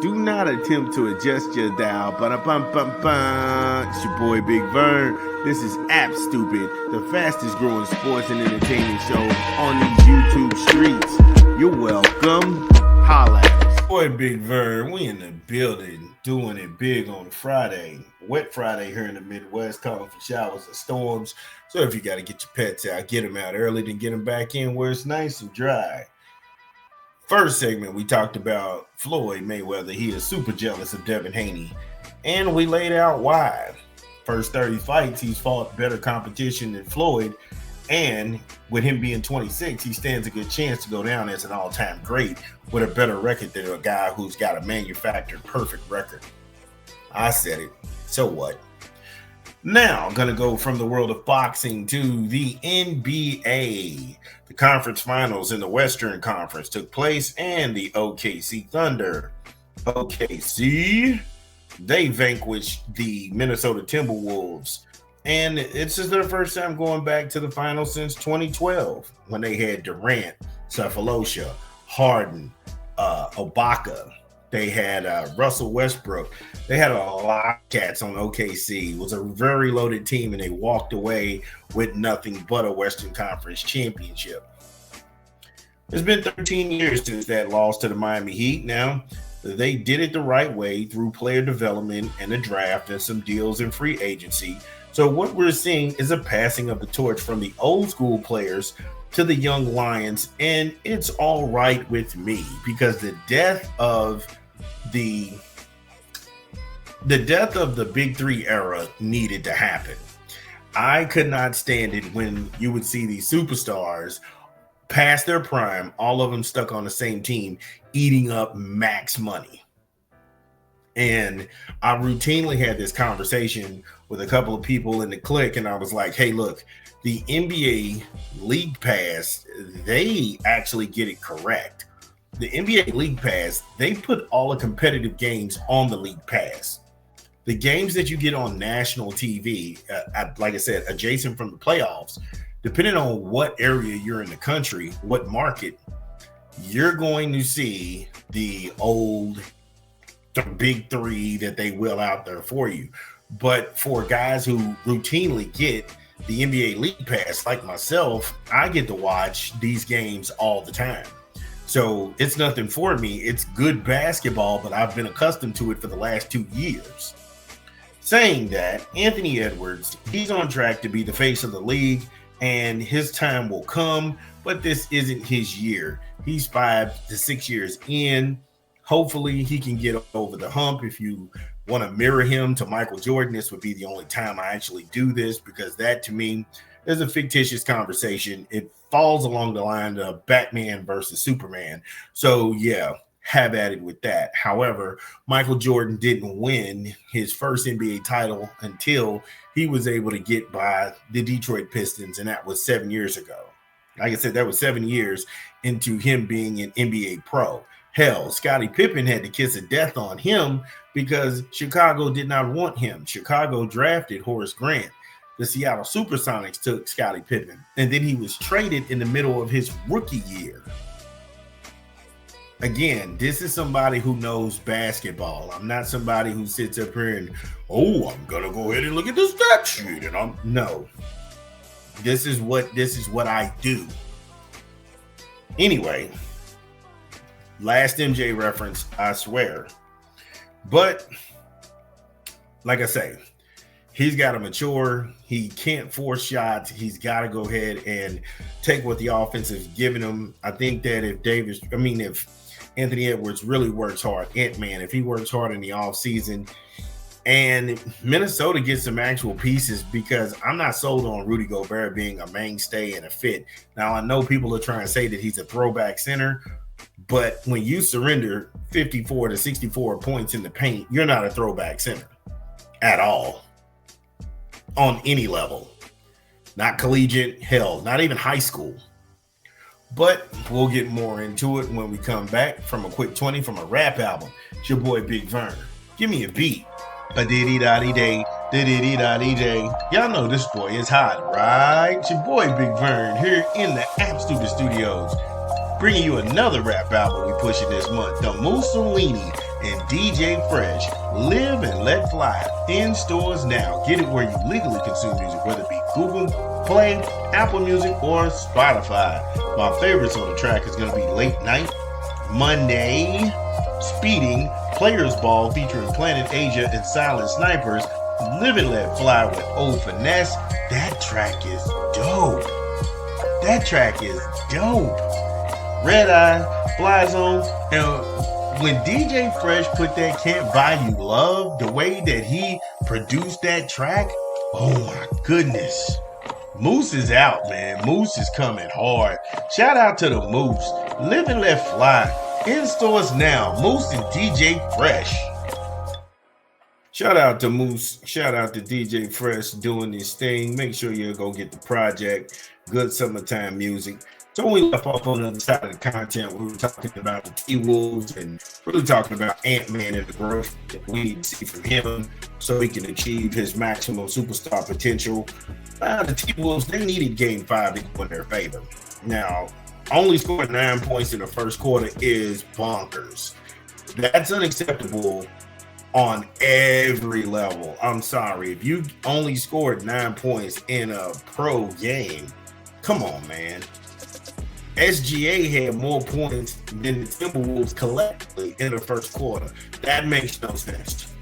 Do not attempt to adjust your dial. Ba-da-bum-bum-bum. It's your boy Big Vern. This is App Stupid, the fastest growing sports and entertainment show on these YouTube streets. You're welcome. Holla at us. Boy Big Vern, we in the building doing it big on Friday. Wet Friday here in the Midwest, calling for showers and storms. So if you got to get your pets out, get them out early, then get them back in where it's nice and dry. First segment, we talked about Floyd Mayweather. He is super jealous of Devin Haney. And we laid out why. First 30 fights, he's fought better competition than Floyd. And with him being 26, he stands a good chance to go down as an all-time great with a better record than a guy who's got a manufactured perfect record. I said it. So what? Now, I'm going to go from the world of boxing to the NBA. The conference finals in the Western Conference took place, and the OKC Thunder. OKC, they vanquished the Minnesota Timberwolves. And it's just their first time going back to the finals since 2012 when they had Durant, Cephalosha, Harden, Ibaka. They had Russell Westbrook. They had a lot of cats on OKC. It was a very loaded team, and they walked away with nothing but a Western Conference championship. It's been 13 years since that loss to the Miami Heat. Now, they did it the right way through player development and the draft and some deals in free agency. So what we're seeing is a passing of the torch from the old school players to the young Lions, and it's all right with me because the death of the Big Three era needed to happen. I could not stand it when you would see these superstars past their prime, all of them stuck on the same team, eating up max money. And I routinely had this conversation with a couple of people in the clique, and I was like, hey, look, the NBA League Pass, they actually get it correct. The NBA League Pass, they put all the competitive games on the League Pass. The games that you get on national TV, like I said, adjacent from the playoffs, depending on what area you're in the country, what market, you're going to see the Big Three that they will out there for you. But for guys who routinely get the NBA League Pass, like myself, I get to watch these games all the time. So it's nothing for me. It's good basketball, but I've been accustomed to it for the last 2 years. Saying that, Anthony Edwards, he's on track to be the face of the league, and his time will come, but this isn't his year. He's 5 to 6 years in. Hopefully he can get over the hump. If you want to mirror him to Michael Jordan, this would be the only time I actually do this, because that to me is a fictitious conversation. It falls along the line of Batman versus Superman. So yeah, have at it with that. However, Michael Jordan didn't win his first NBA title until he was able to get by the Detroit Pistons, and that was 7 years ago. Like I said, that was 7 years into him being an NBA pro. Hell, Scottie Pippen had to kiss of death on him because Chicago did not want him. Chicago drafted Horace Grant. The Seattle Supersonics took Scottie Pippen, and then he was traded in the middle of his rookie year. Again, this is somebody who knows basketball. I'm not somebody who sits up here and, I'm going to go ahead and look at the stat sheet. And no. This is what I do. Anyway, last MJ reference, I swear. But like I say, he's got to mature. He can't force shots. He's got to go ahead and take what the offense is giving him. I think that if Anthony Edwards really works hard, Ant-Man, if he works hard in the offseason, and Minnesota gets some actual pieces, because I'm not sold on Rudy Gobert being a mainstay and a fit. Now, I know people are trying to say that he's a throwback center, but when you surrender 54 to 64 points in the paint, you're not a throwback center at all on any level. Not collegiate, hell, not even high school. But we'll get more into it when we come back from a quick 20 from a rap album. It's your boy Big Vern. Give me a beat. A-diddy-dotty-day, diddy-dotty-day. Y'all know this boy is hot, right? It's your boy Big Vern here in the App Stupid Studios, bringing you another rap album we pushing this month, the Mussolini and DJ Fresh. Live and let fly. In stores now. Get it where you legally consume music, whether it be Google Play, Apple Music, or Spotify. My favorites on the track is going to be Late Night, Monday, Speeding, Players Ball featuring Planet Asia and Silent Snipers, Live and Let Fly with Old Finesse. That track is dope. That track is dope. Red Eye, Fly Zone. And when DJ Fresh put that Can't Buy You Love, the way that he produced that track, oh my goodness. Moose is out, man. Moose is coming hard. Shout out to the Moose. Live and Let Fly. In stores now. Moose and DJ Fresh. Shout out to Moose. Shout out to DJ Fresh doing this thing. Make sure you go get the project. Good summertime music. So we left off on the other side of the content. We were talking about the T-Wolves and really talking about Ant-Man and the growth that we need to see from him so he can achieve his maximum superstar potential. The T-Wolves, they needed Game 5 to go in their favor. Now, only scoring 9 points in the first quarter is bonkers. That's unacceptable on every level. I'm sorry. If you only scored 9 points in a pro game, come on, man. SGA had more points than the Timberwolves collectively in the first quarter. That makes no sense.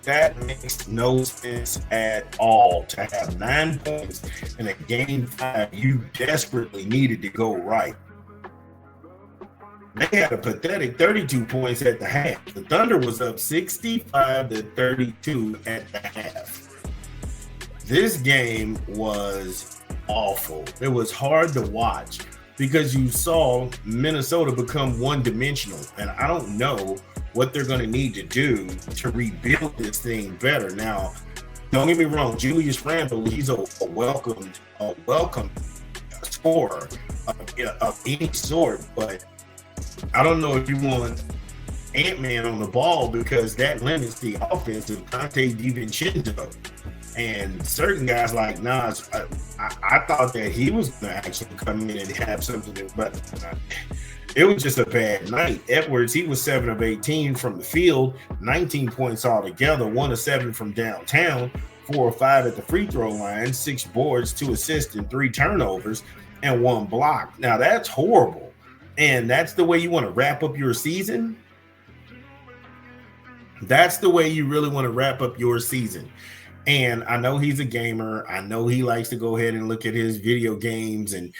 That makes no sense at all. To have 9 points in a game 5 you desperately needed to go right. They had a pathetic 32 points at the half. The Thunder was up 65-32 at the half. This game was awful. It was hard to watch because you saw Minnesota become one-dimensional. And I don't know what they're going to need to do to rebuild this thing better. Now, don't get me wrong, Julius Randle, he's a welcome scorer of any sort, but I don't know if you want Ant-Man on the ball because that limits the offense of Dante DiVincenzo. And certain guys like Nas, I thought that he was going to actually come in and have something, but it was just a bad night. Edwards, he was 7 of 18 from the field, 19 points altogether, 1 of 7 from downtown, 4 of 5 at the free throw line, 6 boards, 2 assists, and 3 turnovers, and 1 block. Now, that's horrible. And that's the way you want to wrap up your season? That's the way you really want to wrap up your season. And I know he's a gamer. I know he likes to go ahead and look at his video games and,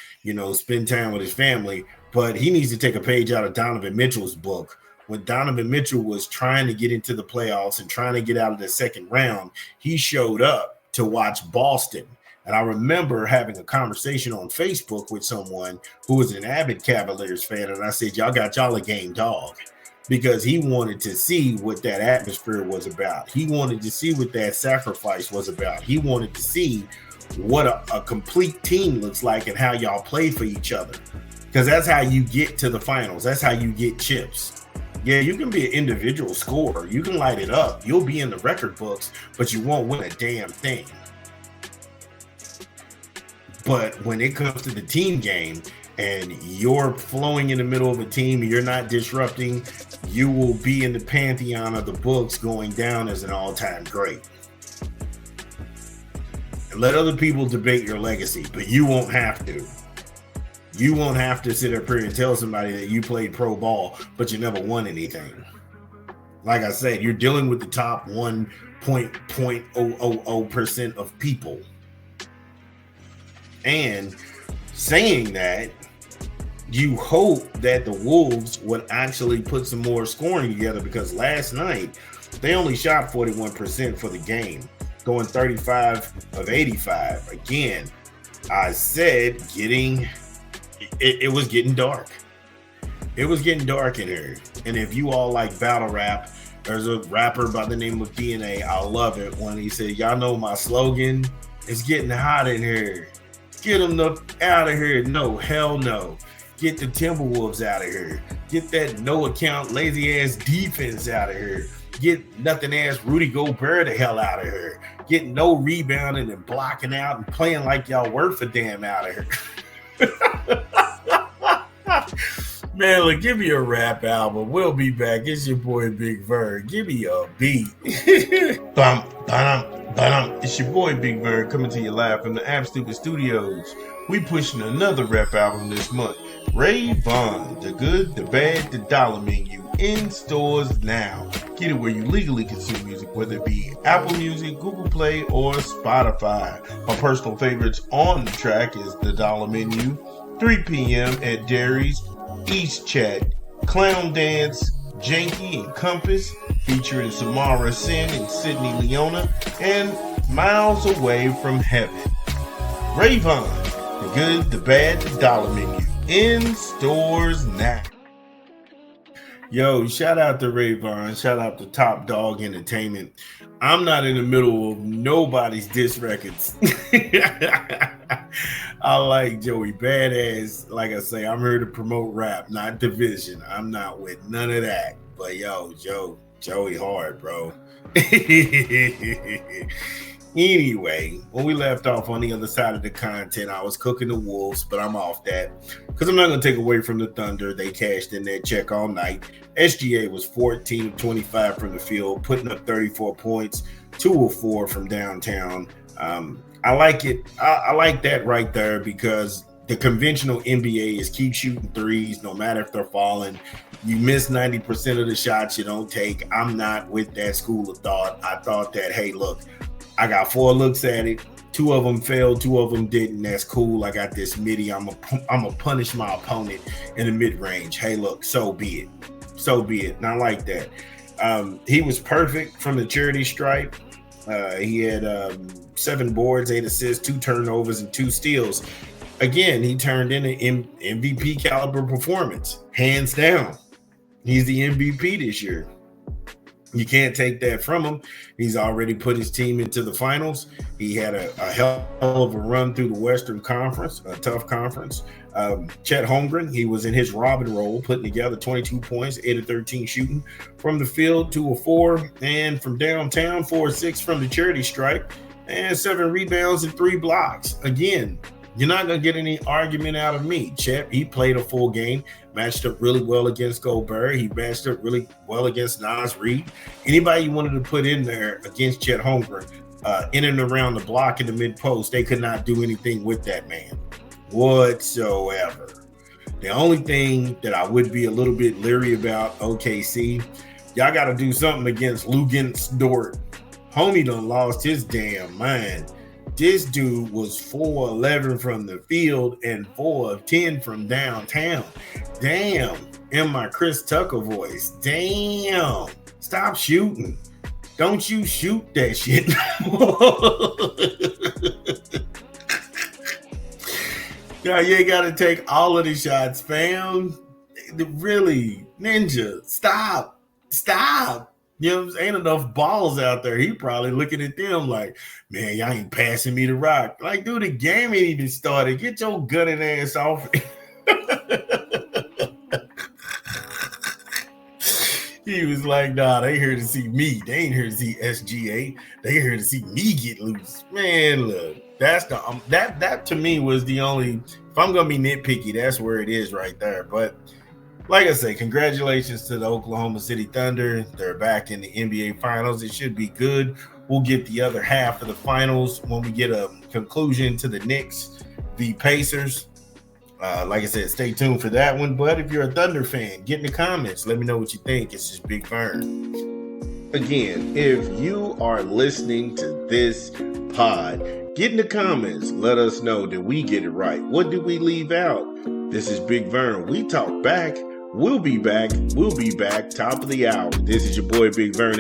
spend time with his family. But he needs to take a page out of Donovan Mitchell's book. When Donovan Mitchell was trying to get into the playoffs and trying to get out of the second round, he showed up to watch Boston. And I remember having a conversation on Facebook with someone who was an avid Cavaliers fan. And I said, y'all got y'all a game dog. Because he wanted to see what that atmosphere was about. He wanted to see what that sacrifice was about. He wanted to see what a complete team looks like and how y'all play for each other. Because that's how you get to the finals. That's how you get chips. Yeah, you can be an individual scorer. You can light it up. You'll be in the record books, but you won't win a damn thing. But when it comes to the team game, and you're flowing in the middle of a team and you're not disrupting, you will be in the pantheon of the books going down as an all-time great. And let other people debate your legacy, but you won't have to. You won't have to sit up here and tell somebody that you played pro ball, but you never won anything. Like I said, you're dealing with the top 1.000% of people. And saying that, you hope that the Wolves would actually put some more scoring together, because last night they only shot 41% for the game, going 35 of 85. Again, I said it was getting dark. It was getting dark in here. And if you all like battle rap, there's a rapper by the name of DNA. I love it when he said, y'all know my slogan? It's getting hot in here. Get them out of here. No, hell no. Get the Timberwolves out of here. Get that no account, lazy ass defense out of here. Get nothing ass Rudy Gobert the hell out of here. Get no rebounding and blocking out and playing like y'all worth a damn out of here. Man, look, give me a rap album. We'll be back. It's your boy Big Vern. Give me a beat. Bum, ba-dum. It's your boy Big Vern coming to you live from the App Stupid Studios. We pushing another rap album this month. Ray Vaughn, The Good, The Bad, The Dollar Menu, in stores now. Get it where you legally consume music, whether it be Apple Music, Google Play, or Spotify. My personal favorites on the track is The Dollar Menu, 3 p.m. at Derry's, East Chat, Clown Dance, Janky and Compass, featuring Samara Sin and Sydney Leona, and Miles Away from Heaven. Ray Vaughn, The Good, The Bad, The Dollar Menu, in stores now. Yo, shout out to Ray Vaughn, shout out to Top Dog Entertainment. I'm not in the middle of nobody's diss records. I like Joey Badass. Like I say, I'm here to promote rap, not division. I'm not with none of that. But yo, Joey hard, bro. Anyway, when we left off on the other side of the content, I was cooking the Wolves, but I'm off that because I'm not going to take away from the Thunder. They cashed in their check all night. SGA was 14 of 25 from the field, putting up 34 points, 2 of 4 from downtown. I like it. I like that right there because the conventional NBA is keep shooting threes, no matter if they're falling. You miss 90% of the shots you don't take. I'm not with that school of thought. I thought that, hey, look, I got 4 looks at it. 2 of them failed, 2 of them didn't. That's cool. I got this midi. I'm a punish my opponent in the mid-range. Hey, look, so be it. So be it. And I like that. He was perfect from the charity stripe. He had 7 boards, 8 assists, 2 turnovers, and 2 steals. Again, he turned in an MVP caliber performance, hands down. He's the MVP this year. You can't take that from him. He's already put his team into the finals. He had a hell of a run through the Western Conference, a tough conference. Chet Holmgren, he was in his Robin role, putting together 22 points, 8 of 13 shooting from the field, 2 of 4, and from downtown, 4 of 6 from the charity stripe, and 7 rebounds and 3 blocks. Again, you're not going to get any argument out of me. Chet, he played a full game, matched up really well against Gobert. He matched up really well against Naz Reid. Anybody you wanted to put in there against Chet Holmgren, in and around the block in the mid-post, they could not do anything with that man whatsoever. The only thing that I would be a little bit leery about OKC, y'all got to do something against Luguentz Dort. Homie done lost his damn mind. This dude was 4-11 from the field and 4 of 10 from downtown. Damn. In my Chris Tucker voice. Damn. Stop shooting. Don't you shoot that shit. Yeah, you ain't got to take all of the shots, fam. Really, Ninja, stop. You know what I'm saying? Ain't enough balls out there. He probably looking at them like, man, y'all ain't passing me the rock. Like, dude, the game ain't even started. Get your gunning ass off. He was like, nah, they here to see me. They ain't here to see SGA. They here to see me get loose. Man, look, that's the that to me was the only, if I'm gonna be nitpicky, that's where it is right there. But like I say, congratulations to the Oklahoma City Thunder. They're back in the NBA Finals. It should be good. We'll get the other half of the finals when we get a conclusion to the Knicks v Pacers. Like I said, stay tuned for that one. But if you're a Thunder fan, get in the comments. Let me know what you think. It's just Big Vern. Again, if you are listening to this pod, get in the comments. Let us know that we get it right. What did we leave out? This is Big Vern. We talk back. We'll be back. Top of the hour. This is your boy Big Vern.